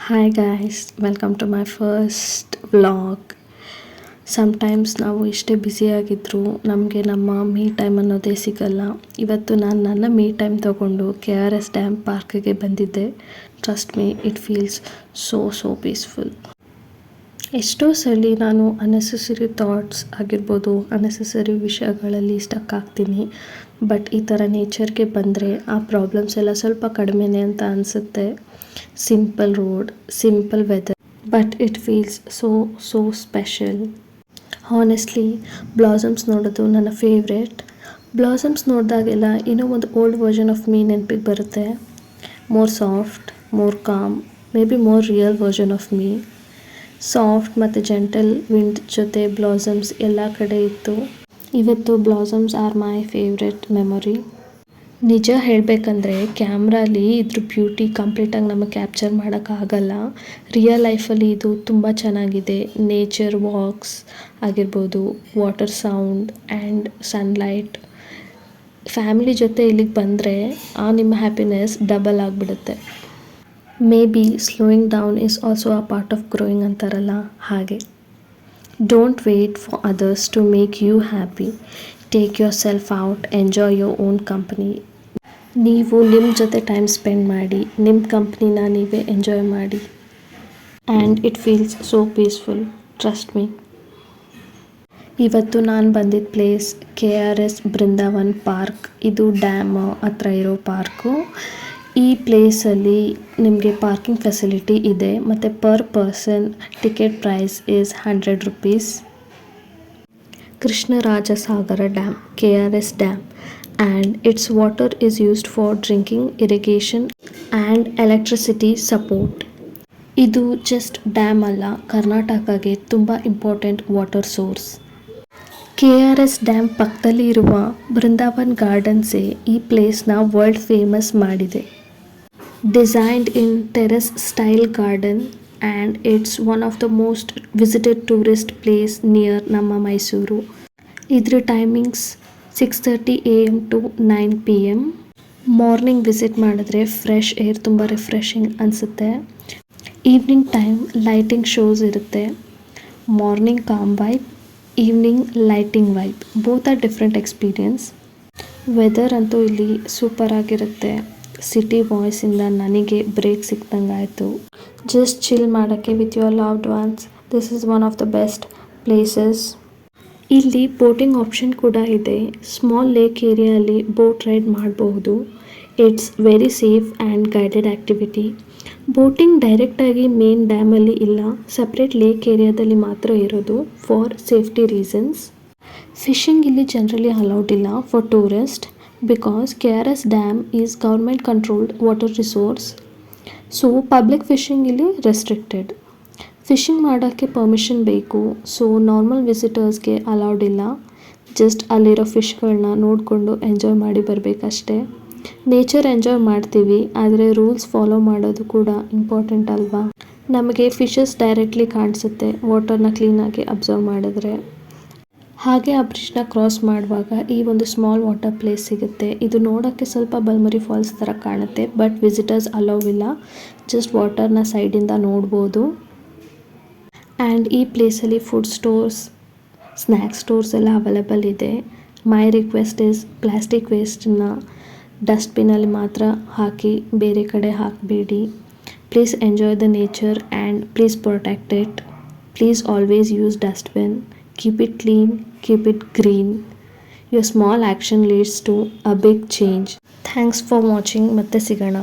Hi guys, welcome to my first vlog. Sometimes ನಾವು ಎಷ್ಟೇ ಬ್ಯುಸಿಯಾಗಿದ್ದರೂ ನಮಗೆ ನಮ್ಮ ಮೀ ಟೈಮ್ ಅನ್ನೋದೇ ಸಿಗಲ್ಲ. ಇವತ್ತು ನಾನು ನನ್ನ ಮೀ ಟೈಮ್ ತೊಗೊಂಡು KRS ಡ್ಯಾಮ್ ಪಾರ್ಕಿಗೆ ಬಂದಿದ್ದೆ. Trust me, it feels so peaceful. ಎಷ್ಟೋ ಸಲ ನಾನು ಅನ್ನೆಸೆಸರಿ ಥಾಟ್ಸ್ ಆಗಿರ್ಬೋದು, ಅನ್ನೆಸೆಸರಿ ವಿಷಯಗಳಲ್ಲಿ ಸ್ಟಕ್ ಆಗ್ತೀನಿ. ಬಟ್ ಈ ಥರ ನೇಚರ್ಗೆ ಬಂದರೆ ಆ ಪ್ರಾಬ್ಲಮ್ಸ್ ಎಲ್ಲ ಸ್ವಲ್ಪ ಕಡಿಮೆನೇ ಅಂತ ಅನಿಸುತ್ತೆ. Simple road, simple weather, but it feels so special. Honestly blossoms ನೋಡೋದು ನನ್ನ ಫೇವ್ರೆಟ್. ಬ್ಲಾಸಮ್ಸ್ ನೋಡಿದಾಗೆಲ್ಲ ಏನೋ ಒಂದು ಓಲ್ಡ್ ವರ್ಷನ್ ಆಫ್ ಮೀ ನೆನಪಿಗೆ ಬರುತ್ತೆ. More soft, more com, may be more real version of me. Soft ಮತ್ತು ಜೆಂಟಲ್ ವಿಂಡ್ ಜೊತೆ blossoms ಎಲ್ಲ ಕಡೆ ಇತ್ತು. ಇವತ್ತು blossoms R my favourite memory. ನಿಜ ಹೇಳಬೇಕಂದ್ರೆ ಕ್ಯಾಮ್ರಾಲಿ ಇದ್ರ ಬ್ಯೂಟಿ ಕಂಪ್ಲೀಟಾಗಿ ನಮಗೆ ಕ್ಯಾಪ್ಚರ್ ಮಾಡೋಕ್ಕಾಗಲ್ಲ. ರಿಯಲ್ ಲೈಫಲ್ಲಿ ಇದು ತುಂಬ ಚೆನ್ನಾಗಿದೆ. ನೇಚರ್ ವಾಕ್ಸ್ ಆಗಿರ್ಬೋದು, water sound and sunlight. Family ಜೊತೆ ಇಲ್ಲಿಗೆ ಬಂದರೆ ನಿಮ್ಮ ಹ್ಯಾಪಿನೆಸ್ ಡಬಲ್ ಆಗಿಬಿಡುತ್ತೆ. Maybe slowing down is also a part of growing ಅಂತಾರಲ್ಲ, ಹಾಗೆ. Don't wait for others to make you happy. Take yourself out, enjoy your own company. ನೀವು ನಿಮ್ಮ ಜೊತೆ ಟೈಮ್ ಸ್ಪೆಂಡ್ ಮಾಡಿ, ನಿಮ್ಮ ಕಂಪ್ನಿನ ನೀವೇ ಎಂಜಾಯ್ ಮಾಡಿ. And it feels so peaceful, trust me. ಇವತ್ತು ನಾನು ಬಂದಿದ್ದ ಪ್ಲೇಸ್ KRS ಬೃಂದಾವನ್ ಪಾರ್ಕ್. ಇದು ಡ್ಯಾಮ್ ಹತ್ರ ಇರೋ ಪಾರ್ಕು. ಈ ಪ್ಲೇಸಲ್ಲಿ ನಿಮಗೆ ಪಾರ್ಕಿಂಗ್ ಫೆಸಿಲಿಟಿ ಇದೆ ಮತ್ತು per person ticket price is 100 rupees. Krishnarajasagar dam, KRS dam, and its water is used for drinking, irrigation and electricity support. ಇದು ಜಸ್ಟ್ ಡ್ಯಾಮ್ ಅಲ್ಲ, ಕರ್ನಾಟಕಗೆ ತುಂಬ important water source. KRS dam ಪಕ್ಕದಲ್ಲಿ ಇರುವ ಬೃಂದಾವನ್ ಗಾರ್ಡನ್ಸೇ ಈ ಪ್ಲೇಸ್ನ ವರ್ಲ್ಡ್ ಫೇಮಸ್ ಮಾಡಿದೆ. Designed in terrace style garden and it's one of the most visited tourist place near ನಮ್ಮ ಮೈಸೂರು. ಇದ್ರ timings 6:30 AM to 9 PM. Morning visit ಮಾಡಿದ್ರೆ ಫ್ರೆಶ್ ಏರ್ ತುಂಬ ರಿಫ್ರೆಶಿಂಗ್ ಅನಿಸುತ್ತೆ. Evening time lighting shows ಇರುತ್ತೆ. Morning com vibe, evening lighting vibe, both are different experience. Weather ಅಂತೂ ಇಲ್ಲಿ super ಆಗಿರುತ್ತೆ. City ವಾಯ್ಸಿಂದ ನನಗೆ ಬ್ರೇಕ್ ಸಿಕ್ದಂಗಾಯಿತು. ಜಸ್ಟ್ ಚಿಲ್ ಮಾಡೋಕ್ಕೆ with your loved once. This is one of the best places. ಇಲ್ಲಿ boating option ಕೂಡ ಇದೆ. Small lake ಏರಿಯಾಲಿ boat ride ಮಾಡಬಹುದು. It's very safe and guided activity. Boating ಡೈರೆಕ್ಟಾಗಿ ಮೇನ್ ಡ್ಯಾಮಲ್ಲಿ ಇಲ್ಲ, ಸಪ್ರೇಟ್ ಲೇಕ್ ಏರಿಯಾದಲ್ಲಿ ಮಾತ್ರ ಇರೋದು ಫಾರ್ ಸೇಫ್ಟಿ ರೀಸನ್ಸ್. ಫಿಶಿಂಗ್ ಇಲ್ಲಿ ಜನರಲಿ ಅಲೌಡ್ ಇಲ್ಲ for tourist because KRS dam is government controlled water resource. So public fishing ಇಲ್ಲಿ restricted. Fishing ಮಾಡೋಕ್ಕೆ permission ಬೇಕು. ಸೊ ನಾರ್ಮಲ್ ವಿಸಿಟರ್ಸ್ಗೆ ಅಲೌಡ್ ಇಲ್ಲ. ಜಸ್ಟ್ ಅಲ್ಲಿರೋ ಫಿಶ್ಗಳನ್ನ ನೋಡಿಕೊಂಡು ಎಂಜಾಯ್ ಮಾಡಿ ಬರಬೇಕಷ್ಟೇ. ನೇಚರ್ ಎಂಜಾಯ್ ಮಾಡ್ತೀವಿ, ಆದರೆ ರೂಲ್ಸ್ ಫಾಲೋ ಮಾಡೋದು ಕೂಡ ಇಂಪಾರ್ಟೆಂಟ್ ಅಲ್ವಾ. ನಮಗೆ ಫಿಶಸ್ ಡೈರೆಕ್ಟ್ಲಿ ಕಾಣಿಸುತ್ತೆ ವಾಟರ್ನ ಕ್ಲೀನಾಗಿ ಅಬ್ಸರ್ವ್ ಮಾಡಿದ್ರೆ. ಹಾಗೆ ಆ ಬ್ರಿಡ್ಜ್ನ ಕ್ರಾಸ್ ಮಾಡುವಾಗ ಈ ಒಂದು ಸ್ಮಾಲ್ ವಾಟರ್ ಪ್ಲೇಸ್ ಸಿಗುತ್ತೆ. ಇದು ನೋಡೋಕ್ಕೆ ಸ್ವಲ್ಪ ಬಲ್ಮರಿ ಫಾಲ್ಸ್ ಥರ ಕಾಣುತ್ತೆ, ಬಟ್ ವಿಸಿಟರ್ಸ್ ಅಲೌ ಇಲ್ಲ. ಜಸ್ಟ್ ವಾಟರ್ನ ಸೈಡಿಂದ ನೋಡ್ಬೋದು. ಆ್ಯಂಡ್ ಈ ಪ್ಲೇಸಲ್ಲಿ ಫುಡ್ ಸ್ಟೋರ್ಸ್, ಸ್ನ್ಯಾಕ್ಸ್ ಸ್ಟೋರ್ಸ್ ಎಲ್ಲ ಅವೈಲೇಬಲ್ ಇದೆ. ಮೈ ರಿಕ್ವೆಸ್ಟ್ ಇಸ್ ಪ್ಲಾಸ್ಟಿಕ್ ವೇಸ್ಟನ್ನ ಡಸ್ಟ್ಬಿನಲ್ಲಿ ಮಾತ್ರ ಹಾಕಿ, ಬೇರೆ ಕಡೆ ಹಾಕಬೇಡಿ. Please enjoy the nature and please protect it. Please always use dustbin. Keep it clean, keep it green. Your small action leads to a big change. Thanks for watching. ಮತ್ತೆ ಸಿಗೋಣ.